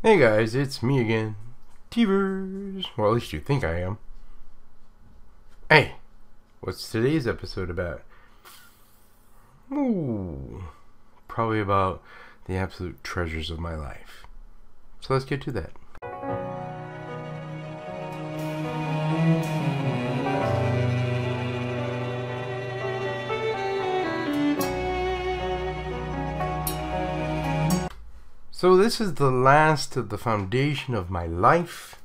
Hey guys, it's me again, Teverz. Well, at least you think I am. Hey, what's today's episode about? Ooh, probably about the absolute treasures of my life. So let's get to that. So this is the last of the foundation of my life.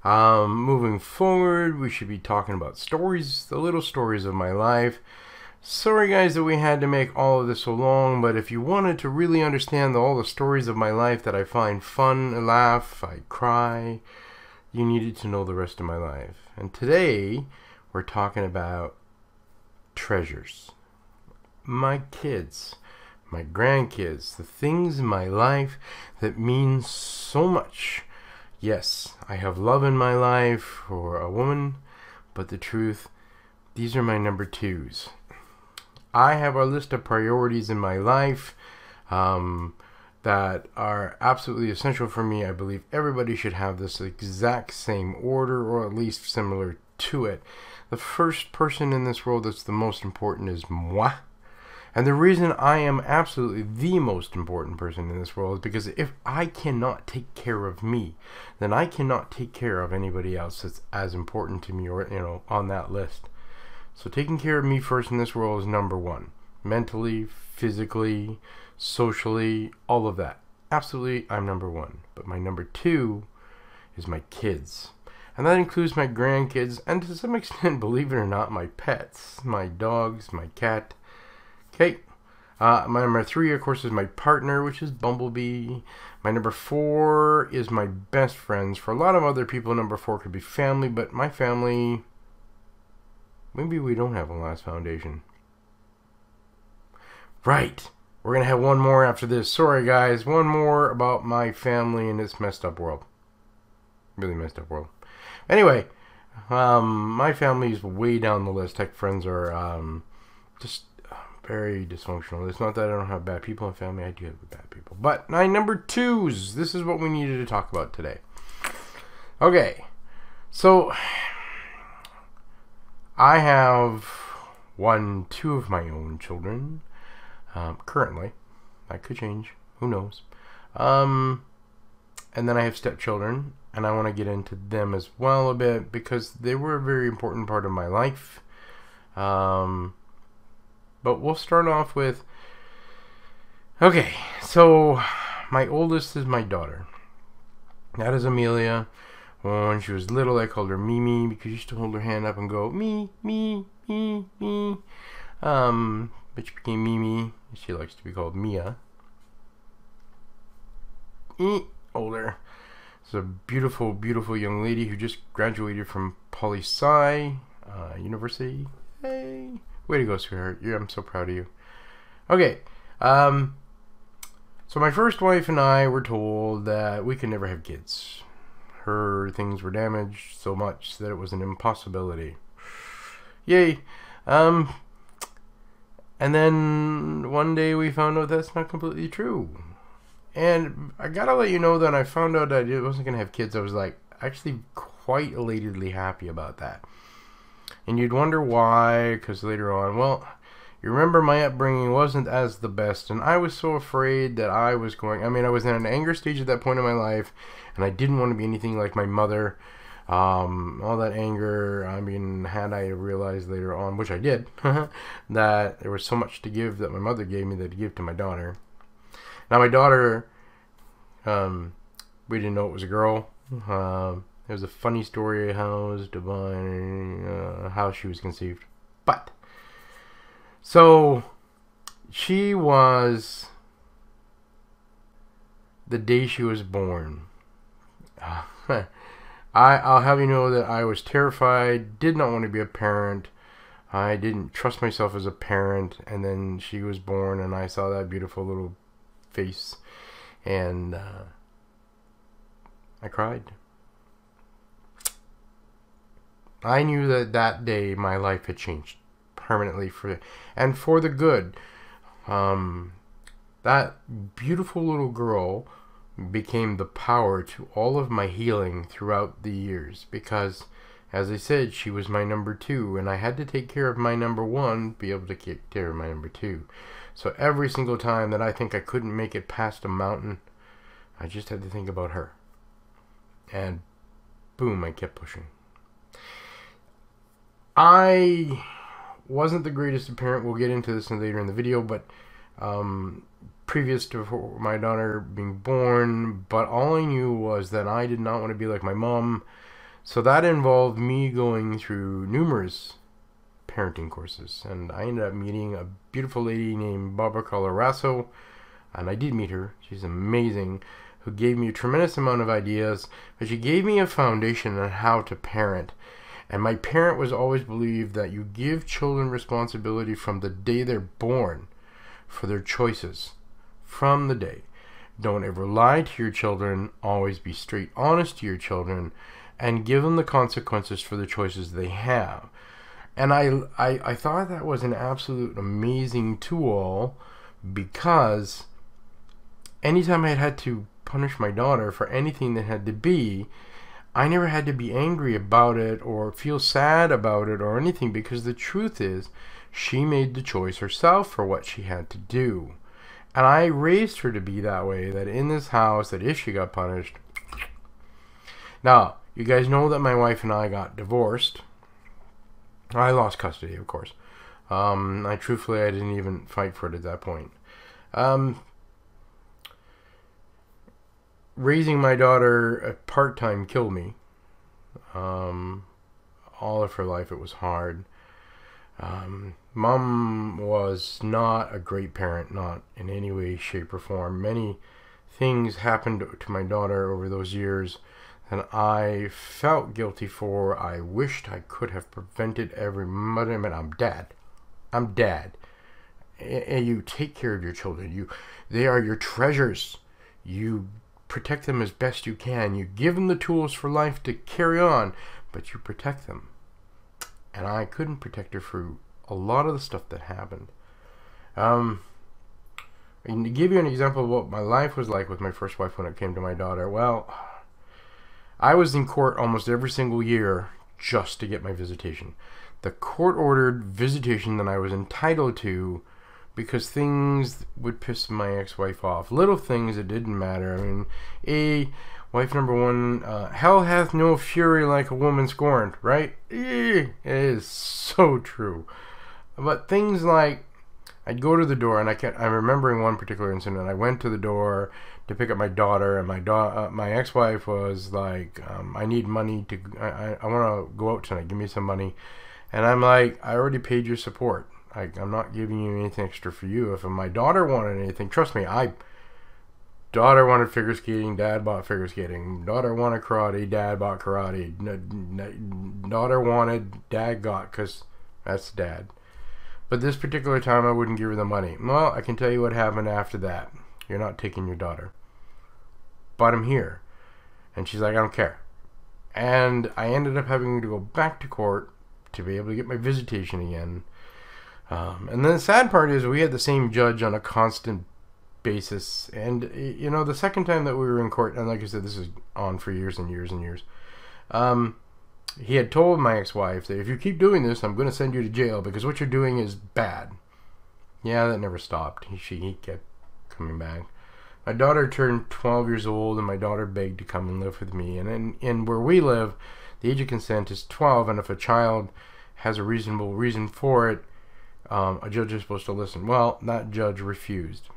Moving forward, we should be talking about stories, the little stories of my life. Sorry guys that we had to make all of this so long, but if you wanted to really understand all the stories of my life that I find fun, I laugh, I cry, you needed to know the rest of my life. And today, we're talking about treasures. My kids. My grandkids, the things in my life that mean so much. Yes, I have love in my life for a woman, but the truth, these are my number twos. I have a list of priorities in my life that are absolutely essential for me. I believe everybody should have this exact same order, or at least similar to it. The first person in this world that's the most important is moi. And the reason I am absolutely the most important person in this world is because if I cannot take care of me, then I cannot take care of anybody else that's as important to me, or, on that list. So taking care of me first in this world is number one. Mentally, physically, socially, all of that. Absolutely, I'm number one. But my number two is my kids. And that includes my grandkids, and to some extent, believe it or not, my pets, my dogs, my cat. Okay, my number three, of course, is my partner, which is Bumblebee. My number four is my best friends. For a lot of other people, number four could be family, but my family, maybe we don't have a last foundation. Right, we're going to have one more after this. Sorry, guys, one more about my family in this messed up world. Really messed up world. Anyway, my family is way down the list. Tech friends are just very dysfunctional. It's not that I don't have bad people in family. I do have bad people. But my number twos. This is what we needed to talk about today. Okay. So, I have two of my own children. Currently. That could change. Who knows? And then I have stepchildren. And I want to get into them as well a bit, because they were a very important part of my life. But we'll start off with, okay, so my oldest is my daughter. That is Amelia. When she was little, I called her Mimi, because she used to hold her hand up and go, me, me, me, me. But she became Mimi. She likes to be called Mia. Older. It's a beautiful, beautiful young lady who just graduated from Poli-Sci University. Hey. Way to go, sweetheart. Yeah, I'm so proud of you. Okay. So my first wife and I were told that we could never have kids. Her things were damaged so much that it was an impossibility. Yay. And then one day we found out that's not completely true. And I gotta let you know that I found out that I wasn't gonna have kids. I was like actually quite elatedly happy about that. And you'd wonder why, because later on, well, you remember my upbringing wasn't as the best, and I was so afraid that I was I was in an anger stage at that point in my life, and I didn't want to be anything like my mother. All that anger, had I realized later on, which I did, that there was so much to give that my mother gave me that to give to my daughter. Now my daughter, we didn't know it was a girl. There's a funny story how how she was conceived. But, so, she was, the day she was born, I'll have you know that I was terrified, did not want to be a parent. I didn't trust myself as a parent, and then she was born, and I saw that beautiful little face, and I cried. I knew that that day my life had changed permanently for the good. That beautiful little girl became the power to all of my healing throughout the years, because, as I said, she was my number 2, and I had to take care of my number 1 to be able to take care of my number 2. So every single time that I think I couldn't make it past a mountain, I just had to think about her. And boom, I kept pushing. I wasn't the greatest of parent. We'll get into this later in the video, but previous to my daughter being born, but all I knew was that I did not want to be like my mom. So that involved me going through numerous parenting courses, and I ended up meeting a beautiful lady named Barbara Colarasso, and I did meet her. She's amazing, who gave me a tremendous amount of ideas, but she gave me a foundation on how to parent. And my parent was always believed that you give children responsibility from the day they're born for their choices. From the day. Don't ever lie to your children. Always be straight honest to your children, and give them the consequences for the choices they have. And I thought that was an absolute amazing tool, because anytime I had to punish my daughter for anything that had to be, I never had to be angry about it or feel sad about it or anything, because the truth is, she made the choice herself for what she had to do. And I raised her to be that way, that in this house, that if she got punished. Now, you guys know that my wife and I got divorced. I lost custody, of course. Truthfully, I didn't even fight for it at that point. Raising my daughter part-time killed me. All of her life it was hard. Mom was not a great parent, not in any way, shape, or form. Many things happened to my daughter over those years that I felt guilty for. I wished I could have prevented every moment. I'm dad. And you take care of your children. They are your treasures. You protect them as best you can. You give them the tools for life to carry on, but you protect them. And I couldn't protect her for a lot of the stuff that happened. And to give you an example of what my life was like with my first wife when it came to my daughter, well, I was in court almost every single year just to get my visitation. The court-ordered visitation that I was entitled to, because things would piss my ex-wife off. Little things that didn't matter. I mean, wife number 1, hell hath no fury like a woman scorned, right? It is so true. But things like, I'd go to the door, and I'm remembering one particular incident. I went to the door to pick up my daughter, and my ex-wife was like, I need money to, I want to go out tonight, give me some money. And I'm like, I already paid your support. I'm not giving you anything extra for you. If my daughter wanted anything, trust me, daughter wanted figure skating, dad bought figure skating. Daughter wanted karate, dad bought karate. Daughter wanted, dad got, because that's dad. But this particular time, I wouldn't give her the money. Well, I can tell you what happened after that. You're not taking your daughter. But I'm here. And she's like, I don't care. And I ended up having to go back to court to be able to get my visitation again. And then the sad part is we had the same judge on a constant basis. And, you know, the second time that we were in court, and like I said, this is on for years and years and years, he had told my ex-wife that if you keep doing this, I'm going to send you to jail because what you're doing is bad. Yeah, that never stopped. He kept coming back. My daughter turned 12 years old, and my daughter begged to come and live with me. And in where we live, the age of consent is 12, and if a child has a reasonable reason for it, a judge is supposed to listen. Well, that judge refused.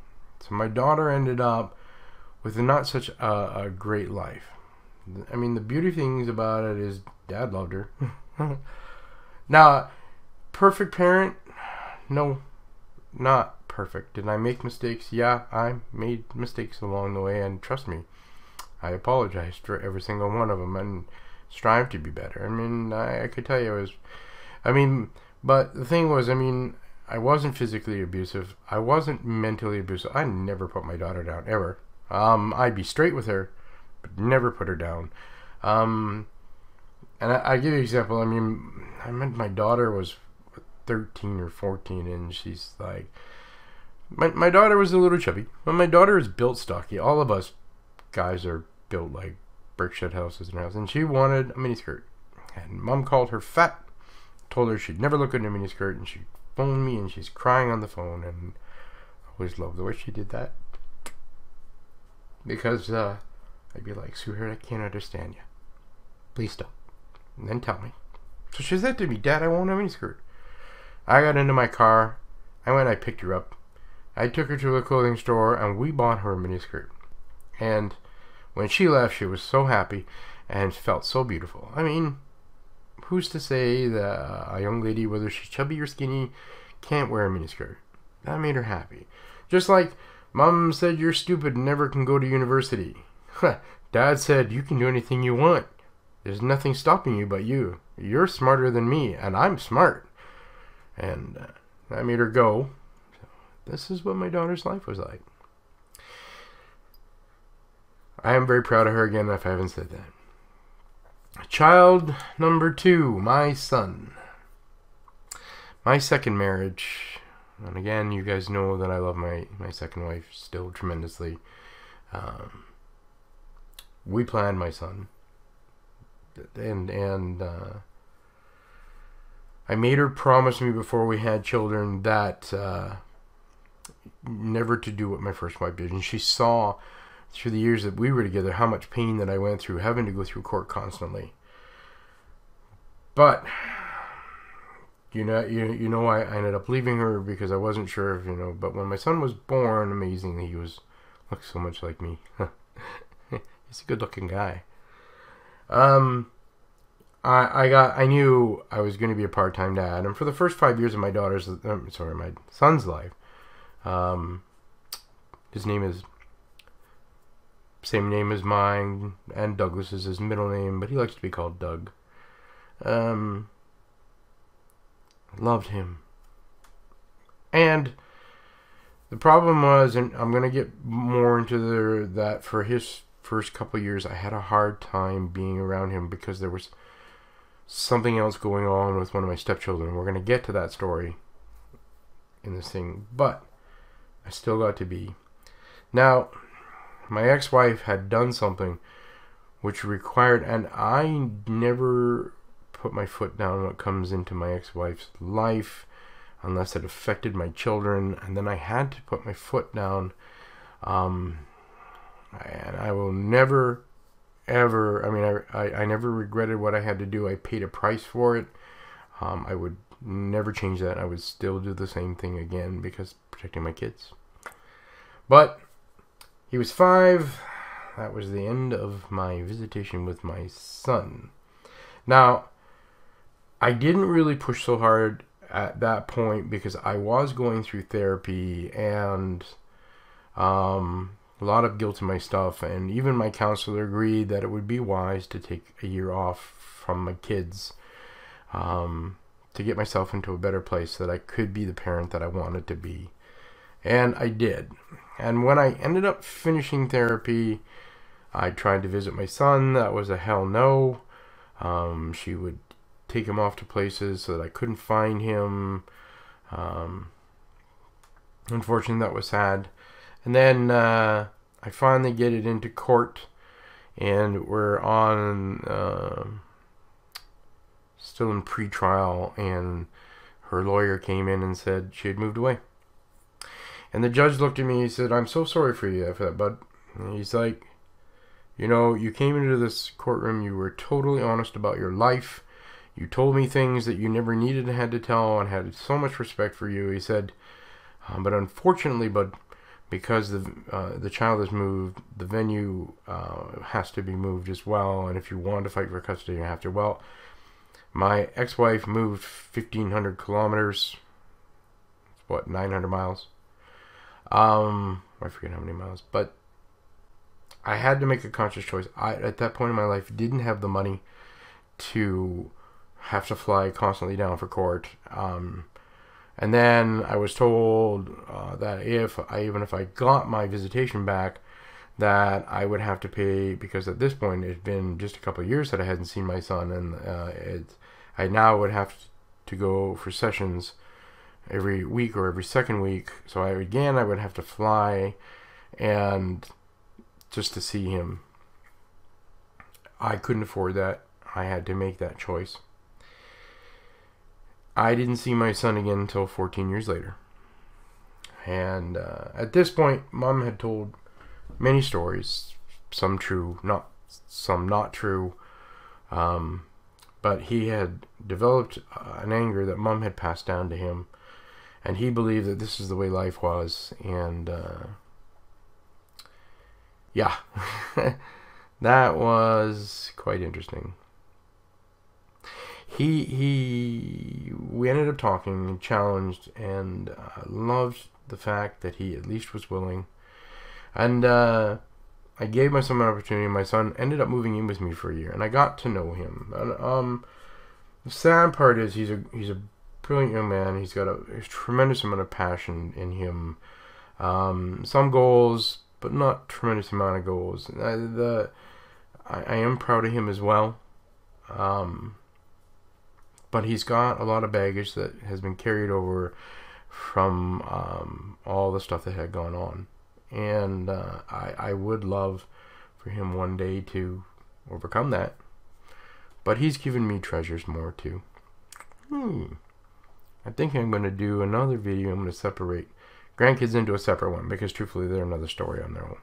So my daughter ended up with not such a great life. I mean, the beauty things about it is dad loved her. Now, perfect parent? No, not perfect. Did I make mistakes? Yeah, I made mistakes along the way, and trust me, I apologized for every single one of them and strive to be better. I mean, I could tell you but the thing was, I wasn't physically abusive. I wasn't mentally abusive. I never put my daughter down, ever. I'd be straight with her, but never put her down. And I give you an example. My daughter was 13 or 14, and she's like, my daughter was a little chubby, but my daughter is built stocky. All of us guys are built like brick shed houses and houses, and she wanted a miniskirt. And Mom called her fat, told her she'd never look good in a miniskirt, and she phoned me, and she's crying on the phone, and I always loved the way she did that. Because I'd be like, sweetheart, I can't understand you. Please stop. And then tell me. So she said to me, Dad, I want a miniskirt. I got into my car. I went, I picked her up. I took her to a clothing store, and we bought her a miniskirt. And when she left, she was so happy and felt so beautiful. I mean, who's to say that a young lady, whether she's chubby or skinny, can't wear a miniskirt? That made her happy. Just like Mom said you're stupid and never can go to university. Dad said you can do anything you want. There's nothing stopping you but you. You're smarter than me, and I'm smart. And that made her go. This is what my daughter's life was like. I am very proud of her again if I haven't said that. Child number 2, my son. My second marriage. And again, you guys know that I love my second wife still tremendously. We planned my son. And I made her promise me before we had children that never to do what my first wife did. And she saw through the years that we were together how much pain that I went through having to go through court constantly. But you know I ended up leaving her because I wasn't sure if, but when my son was born, amazingly, he looked so much like me. He's a good looking guy. I knew I was going to be a part-time dad, and for the first 5 years of my son's life, his name is same name as mine, and Douglas is his middle name, but he likes to be called Doug. Loved him. And the problem was, and I'm going to get more into that for his first couple years, I had a hard time being around him because there was something else going on with one of my stepchildren. We're going to get to that story in this thing, but I still got to be. Now, my ex-wife had done something which required, and I never put my foot down when it comes into my ex-wife's life unless it affected my children, and then I had to put my foot down. And I will never, ever, I never regretted what I had to do. I paid a price for it. I would never change that. I would still do the same thing again because protecting my kids. But he was 5. That was the end of my visitation with my son. Now, I didn't really push so hard at that point because I was going through therapy and a lot of guilt in my stuff, and even my counselor agreed that it would be wise to take a year off from my kids to get myself into a better place so that I could be the parent that I wanted to be. And I did. And when I ended up finishing therapy, I tried to visit my son. That was a hell no. She would take him off to places so that I couldn't find him. Unfortunately, that was sad. And then I finally get it into court, and we're on still in pre-trial, and her lawyer came in and said she had moved away. And the judge looked at me and he said, "I'm so sorry for you for that, bud." And he's like, you came into this courtroom, you were totally honest about your life. You told me things that you never needed and had to tell, and had so much respect for you. He said, but unfortunately, bud, because the child has moved, the venue has to be moved as well, and if you want to fight for custody, you have to. Well, my ex-wife moved 1,500 kilometers. What, 900 miles? I forget how many miles, but I had to make a conscious choice. I, at that point in my life, didn't have the money to have to fly constantly down for court. And then I was told that even if I got my visitation back, that I would have to pay, because at this point it had been just a couple of years that I hadn't seen my son, and I now would have to go for sessions every week or every second week. So I would have to fly, and just to see him. I couldn't afford that. I had to make that choice. I didn't see my son again until 14 years later. And at this point, Mom had told many stories, some true, some not true. But he had developed an anger that Mom had passed down to him, and he believed that this is the way life was. And yeah, that was quite interesting. We ended up talking and challenged, and loved the fact that he at least was willing. And I gave my son an opportunity. My son ended up moving in with me for a year, and I got to know him. And the sad part is he's a brilliant young man. He's got a tremendous amount of passion in him. Some goals, but not tremendous amount of goals. I am proud of him as well. But he's got a lot of baggage that has been carried over from all the stuff that had gone on. And I would love for him one day to overcome that. But he's given me treasures more too. I think I'm going to do another video. I'm going to separate grandkids into a separate one, because truthfully they're another story on their own.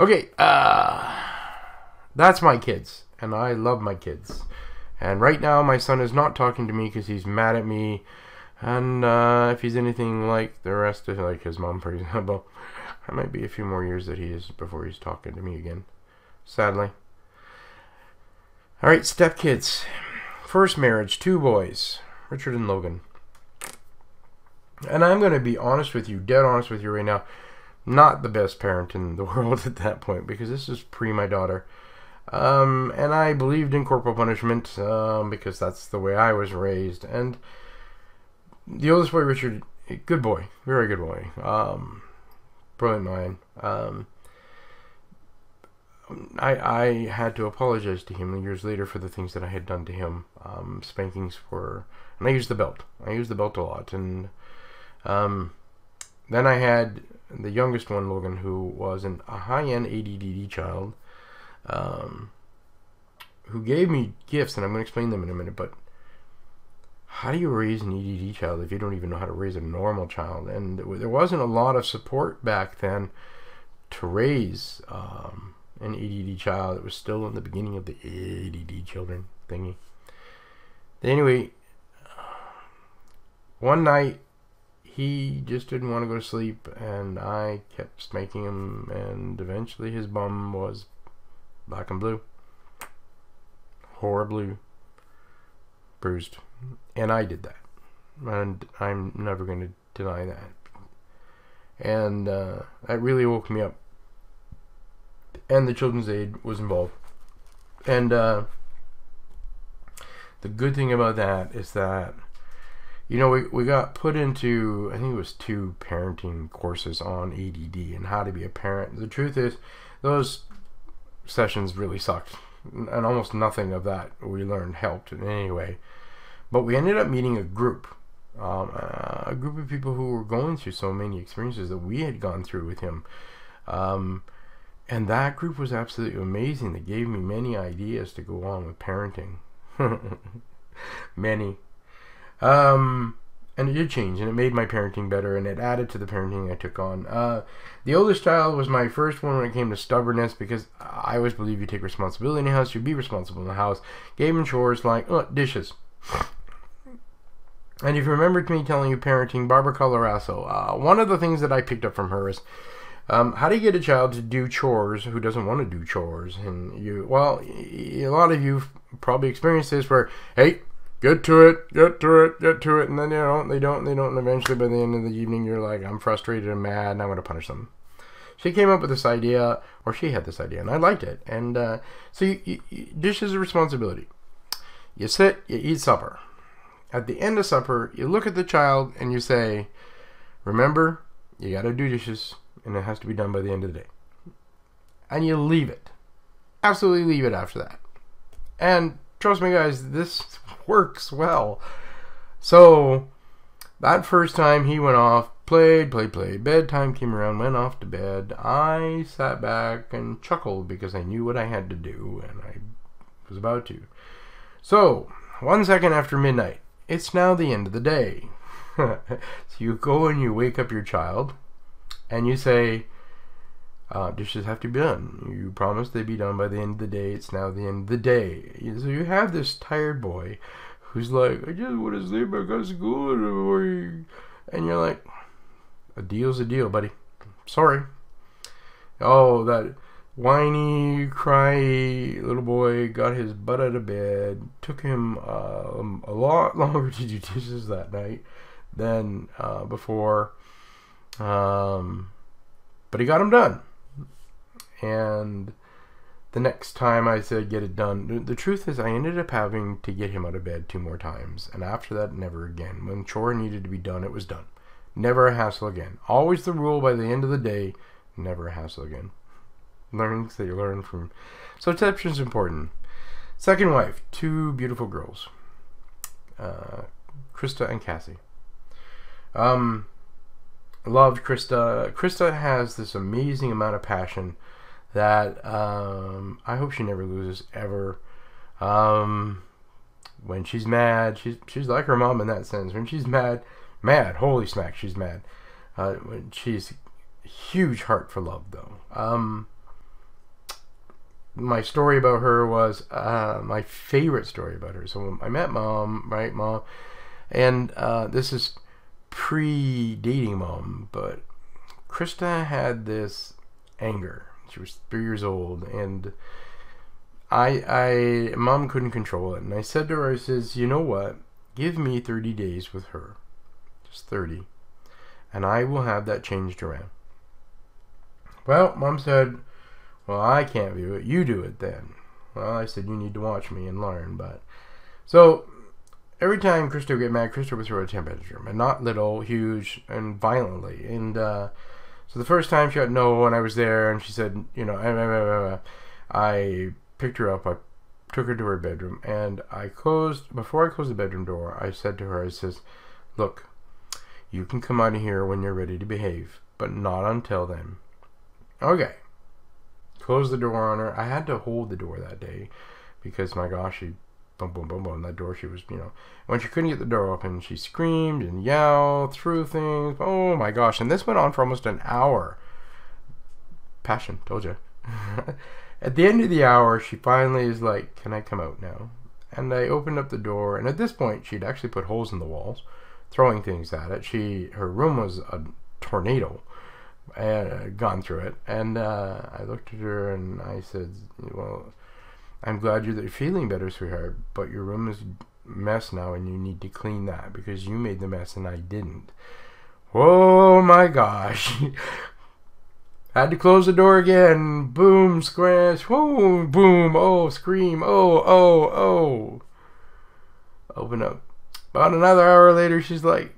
Okay, that's my kids, and I love my kids. And right now my son is not talking to me because he's mad at me. And if he's anything like the rest of, like his mom, for example, it might be a few more years that he is before he's talking to me again, sadly. Alright, stepkids. First marriage, 2 boys, Richard and Logan. And I'm going to be honest with you, dead honest with you right now, not the best parent in the world at that point, because this is pre my daughter. And I believed in corporal punishment, because that's the way I was raised. And the oldest boy, Richard, good boy, very good boy, brilliant mind. I had to apologize to him years later for the things that I had done to him. Spankings were, and I used the belt. I used the belt a lot. And then I had the youngest one, Logan, who was a high-end ADD child, who gave me gifts, and I'm going to explain them in a minute. But how do you raise an ADD child if you don't even know how to raise a normal child? And there wasn't a lot of support back then to raise an ADD child. It was still in the beginning of the ADD children thingy. Anyway, one night he just didn't want to go to sleep, and I kept spanking him, and eventually his bum was black and blue, horribly bruised. And I did that, and I'm never going to deny that. And that really woke me up. And the Children's Aid was involved. And the good thing about that is that, you know, we got put into, I think it was 2 parenting courses on ADD and how to be a parent. The truth is, those sessions really sucked, and almost nothing of that we learned helped in any way. But we ended up meeting a group of people who were going through so many experiences that we had gone through with him. And that group was absolutely amazing. They gave me many ideas to go on with parenting. Many. And it did change, and it made my parenting better, and it added to the parenting I took on. The oldest child was my first one when it came to stubbornness, because I always believe you take responsibility in the house, you be responsible in the house. Gave him chores like dishes. And if you remembered me telling you parenting, Barbara Colorasso, one of the things that I picked up from her is, how do you get a child to do chores who doesn't want to do chores? And a lot of you've probably experienced this where, hey, get to it, and then they don't, and eventually by the end of the evening you're like, I'm frustrated and mad, and I'm going to punish them. She came up with this idea, or she had this idea, and I liked it. And so dishes are responsibility. You sit, you eat supper. At the end of supper, you look at the child and you say, remember, you got to do dishes, and it has to be done by the end of the day. And you leave it. Absolutely leave it after that. And trust me, guys, this works well. So that first time he went off, Played. Bedtime came around, went off to bed. I sat back and chuckled because I knew what I had to do, and I was about to. So, 1 second after midnight, it's now the end of the day. So you go and you wake up your child, and you say, dishes have to be done. You promised they'd be done by the end of the day. It's now the end of the day. So you have this tired boy who's like, I just want to sleep, I got school in the morning. And you're like, a deal's a deal, buddy. Sorry. Oh, that whiny, cry little boy got his butt out of bed. Took him a lot longer to do dishes that night than before. But he got them done. And the next time I said get it done, the truth is I ended up having to get him out of bed 2 more times. And after that, never again. When chore needed to be done, it was done. Never a hassle again. Always the rule by the end of the day, never a hassle again. Learnings that you learn from. So exception is important. Second wife, 2 beautiful girls. Krista and Cassie. Loved Krista. Krista has this amazing amount of passion that I hope she never loses ever. When she's mad, she's like her mom in that sense. When she's mad, holy smack, she's mad. When she's huge heart for love, though. My story about her was my favorite story about her. So I met Mom, right, Mom? And this is pre-dating Mom, but Krista had this anger. She was 3 years old, and Mom couldn't control it. And I said to her, I says, you know what? Give me 30 days with her. Just 30. And I will have that changed around. Well, Mom said, well, I can't do it. You do it then. Well, I said, you need to watch me and learn. But so every time Krista would get mad, Krista would throw a temperature. And not little, huge, and violently. And so the first time she got no, and I was there, and she said, you know, I picked her up, I took her to her bedroom, and before I closed the bedroom door, I said to her, I says, look, you can come out of here when you're ready to behave, but not until then. Okay. Closed the door on her. I had to hold the door that day, because my gosh, she boom, boom, boom, boom, that door, she was, you know, when she couldn't get the door open, she screamed and yelled, threw things, oh my gosh, and this went on for almost an hour. Passion, told you. At the end of the hour, she finally is like, can I come out now? And I opened up the door, and at this point, she'd actually put holes in the walls, throwing things at it. Her room was a tornado, and gone through it, and I looked at her, and I said, well, I'm glad you're feeling better, sweetheart, but your room is a mess now, and you need to clean that, because you made the mess, and I didn't. Oh my gosh. Had to close the door again. Boom, scratch. Whoa, boom. Oh, scream. Oh. Open up. About another hour later, she's like,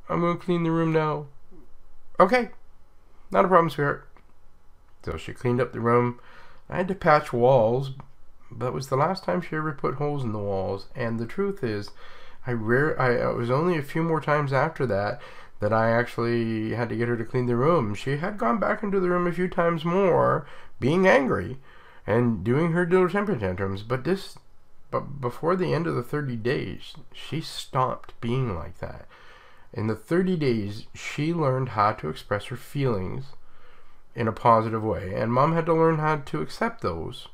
I'm going to clean the room now. Okay. Not a problem, sweetheart. So she cleaned up the room. I had to patch walls. That was the last time she ever put holes in the walls. And the truth is, it was only a few more times after that I actually had to get her to clean the room. She had gone back into the room a few times more, being angry and doing her little temper tantrums. But before the end of the 30 days, she stopped being like that. In the 30 days, she learned how to express her feelings in a positive way. And Mom had to learn how to accept those,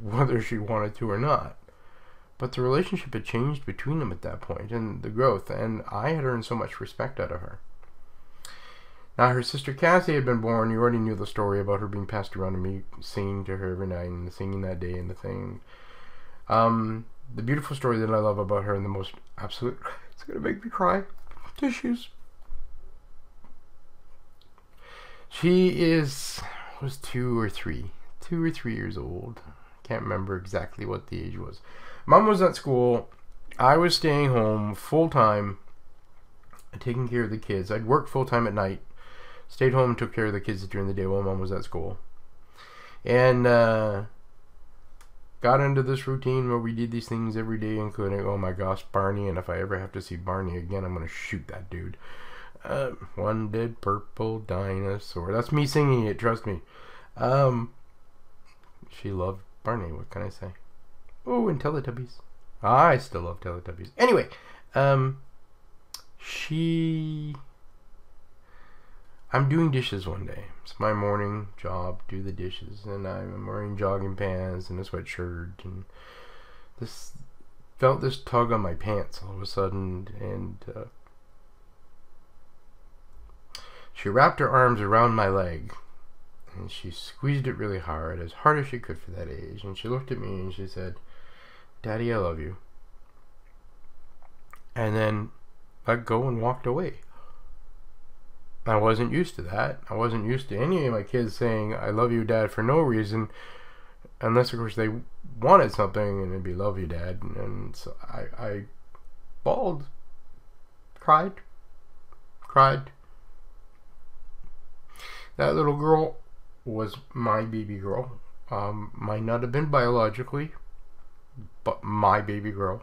whether she wanted to or not. But the relationship had changed between them at that point, and the growth, and I had earned so much respect out of her. Now, her sister Cassie had been born. You already knew the story about her being passed around and me singing to her every night and singing that day and the thing. The beautiful story that I love about her and the most absolute... It's going to make me cry. Tissues. She was 2 or 3 years old. Can't remember exactly what the age was. Mom was at school. I was staying home full-time, taking care of the kids. I'd worked full-time at night, stayed home and took care of the kids during the day while Mom was at school. And got into this routine where we did these things every day, including, oh my gosh, Barney, and if I ever have to see Barney again, I'm going to shoot that dude. One dead purple dinosaur. That's me singing it, trust me. She loved Barney, what can I say? Oh, and Teletubbies. I still love Teletubbies. Anyway, I'm doing dishes one day. It's my morning job, do the dishes, and I'm wearing jogging pants and a sweatshirt, and felt this tug on my pants all of a sudden, and she wrapped her arms around my leg, and she squeezed it really hard as she could for that age, and she looked at me and she said, "Daddy, I love you," and then let go and walked away. I wasn't used to that. I wasn't used to any of my kids saying, "I love you, Dad," for no reason, unless of course they wanted something, and it'd be, "Love you, Dad." And so I bawled, cried. That little girl was my baby girl. Might not have been biologically, but my baby girl.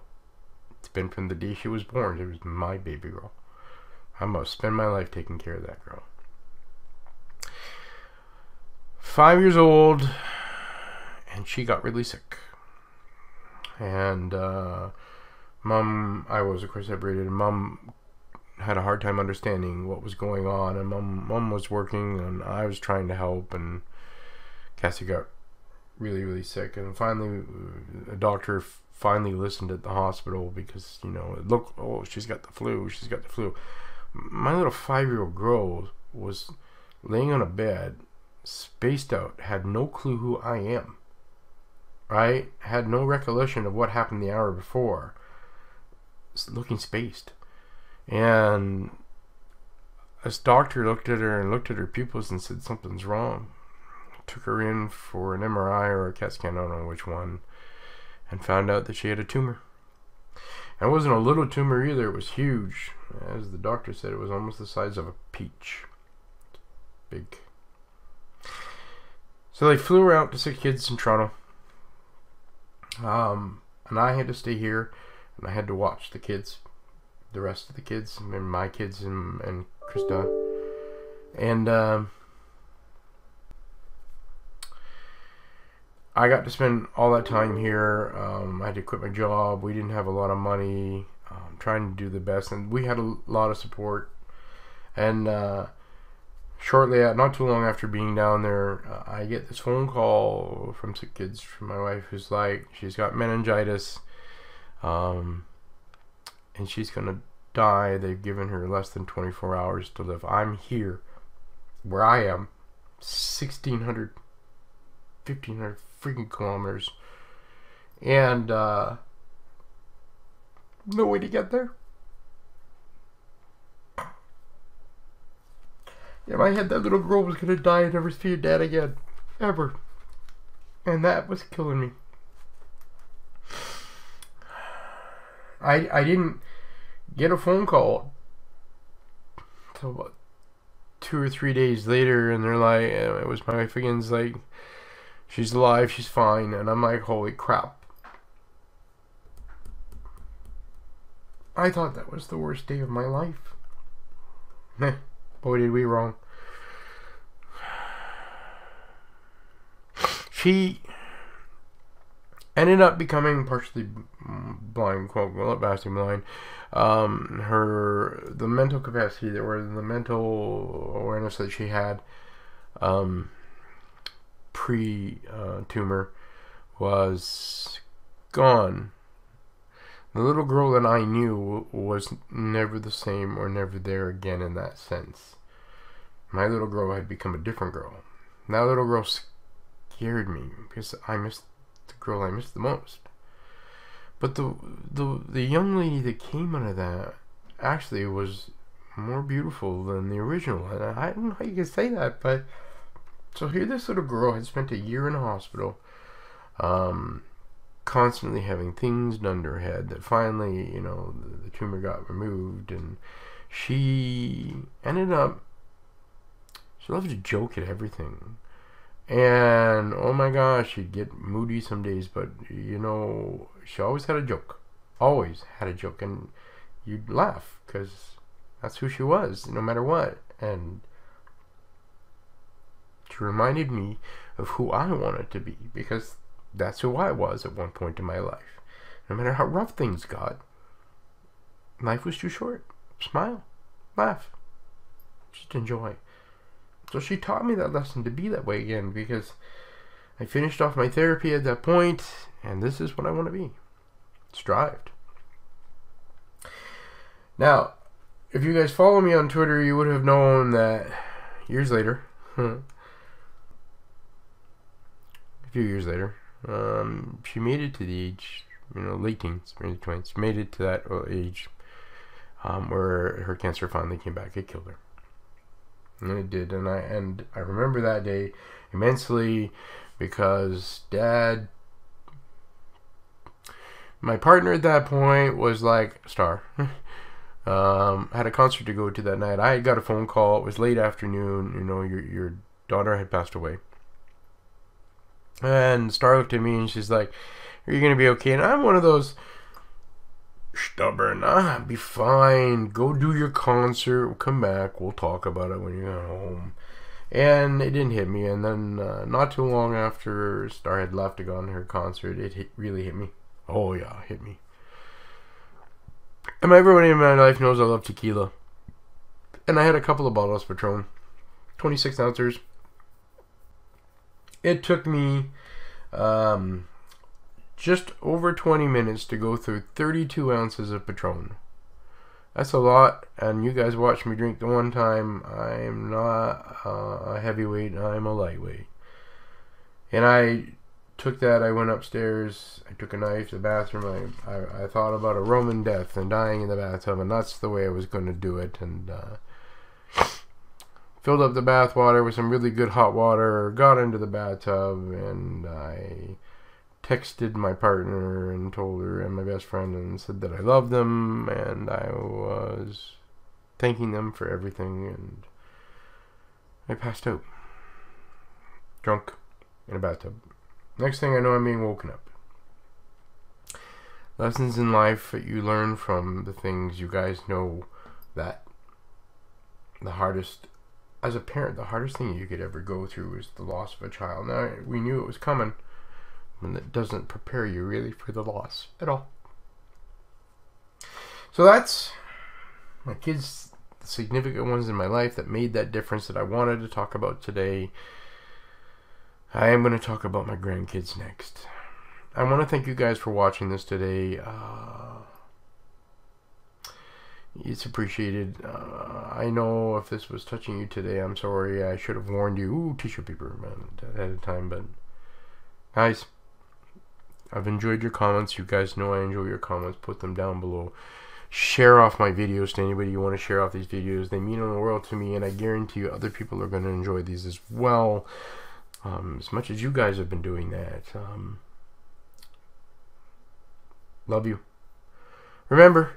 It's been from the day she was born. It was my baby girl. I must spend my life taking care of that girl. 5 years old, and she got really sick. And Mom, I was of course separated, and Mom had a hard time understanding what was going on, and Mom was working, and I was trying to help, and Cassie got really, really sick, and finally a doctor finally listened at the hospital because, you know, look, oh, she's got the flu. My little 5-year-old girl was laying on a bed, spaced out, had no clue who I am, right? Had no recollection of what happened the hour before, looking spaced. And this doctor looked at her and looked at her pupils and said, "Something's wrong." Took her in for an MRI or a CAT scan, I don't know which one, and found out that she had a tumor. And it wasn't a little tumor either, it was huge. As the doctor said, it was almost the size of a peach. Big. So they flew her out to Sick Kids in Toronto. And I had to stay here, and I had to watch the kids, the rest of the kids, and my kids and Krista. And I got to spend all that time here. I had to quit my job. We didn't have a lot of money. Trying to do the best, and we had a lot of support. And shortly, not too long after being down there, I get this phone call from Sick Kids from my wife, who's like, she's got meningitis, and she's gonna die. They've given her less than 24 hours to live. I'm here, where I am, 1,600, 1,500 freaking kilometers, and no way to get there. In my head, that little girl was gonna die and never see her dad again, ever, and that was killing me. I didn't get a phone call until about 2 or 3 days later, and they're like, it was my wife again, it's like, she's alive, she's fine, and I'm like, holy crap. I thought that was the worst day of my life. Boy, did we wrong. She ended up becoming partially blind, quote, well, not vastly blind. The mental capacity, or the mental awareness that she had pre-tumor was gone. The little girl that I knew was never the same or never there again in that sense. My little girl had become a different girl. That little girl scared me because I missed the girl I missed the most. But the young lady that came out of that actually was more beautiful than the original. And I don't know how you can say that, but so here this little girl had spent a year in a hospital, constantly having things done to her head, that finally, you know, the tumor got removed, and she ended up, she loved to joke at everything, And oh my gosh, she'd get moody some days, but you know, she always had a joke. Always had a joke, and you'd laugh because that's who she was, no matter what. And she reminded me of who I wanted to be, because that's who I was at one point in my life. No matter how rough things got, life was too short. Smile, laugh, just enjoy. So she taught me that lesson to be that way again, because I finished off my therapy at that point, and this is what I want to be. Strived. Now, if you guys follow me on Twitter, you would have known that years later, a few years later, she made it to the age, late teens, early 20s, made it to that age where her cancer finally came back. It killed her. And it did. And I remember that day immensely, because Dad, my partner at that point, was like a star. Had a concert to go to that night. I got a phone call. It was late afternoon. Your daughter had passed away. And Star looked at me and she's like, "Are you going to be okay?" And I'm one of those stubborn, be fine, go do your concert, we'll come back, we'll talk about it when you get home. And it didn't hit me. And then not too long after Star had left to go on her concert, it really hit me. Oh yeah, it hit me. And everybody in my life knows I love tequila, and I had a couple of bottles of Patron, 26 ounces. It took me just over 20 minutes to go through 32 ounces of Patron. That's a lot, and you guys watched me drink the one time. I'm not a heavyweight, I'm a lightweight. And I took that, I went upstairs, I took a knife to the bathroom, I thought about a Roman death and dying in the bathtub, and that's the way I was going to do it. And filled up the bath water with some really good hot water, got into the bathtub, and I texted my partner and told her and my best friend and said that I loved them, and I was thanking them for everything, and I passed out, drunk, in a bathtub. Next thing I know, I'm being woken up. Lessons in life that you learn from the things you guys know, that the hardest, as a parent, the hardest thing you could ever go through is the loss of a child. Now, we knew it was coming, and it doesn't prepare you really for the loss at all. So that's my kids, the significant ones in my life that made that difference that I wanted to talk about today. I am going to talk about my grandkids next. I want to thank you guys for watching this today. It's appreciated. I know if this was touching you today, I'm sorry. I should have warned you. Ooh, tissue paper, man, ahead of time. But guys, I've enjoyed your comments. You guys know I enjoy your comments. Put them down below. Share off my videos to anybody you want to share off these videos. They mean the world to me, and I guarantee you other people are going to enjoy these as well. As much as you guys have been doing that. Love you. Remember,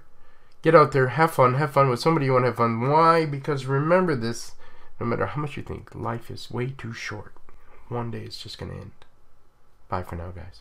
get out there, have fun with somebody you want to have fun. Why? Because remember this, no matter how much you think, life is way too short. One day it's just going to end. Bye for now, guys.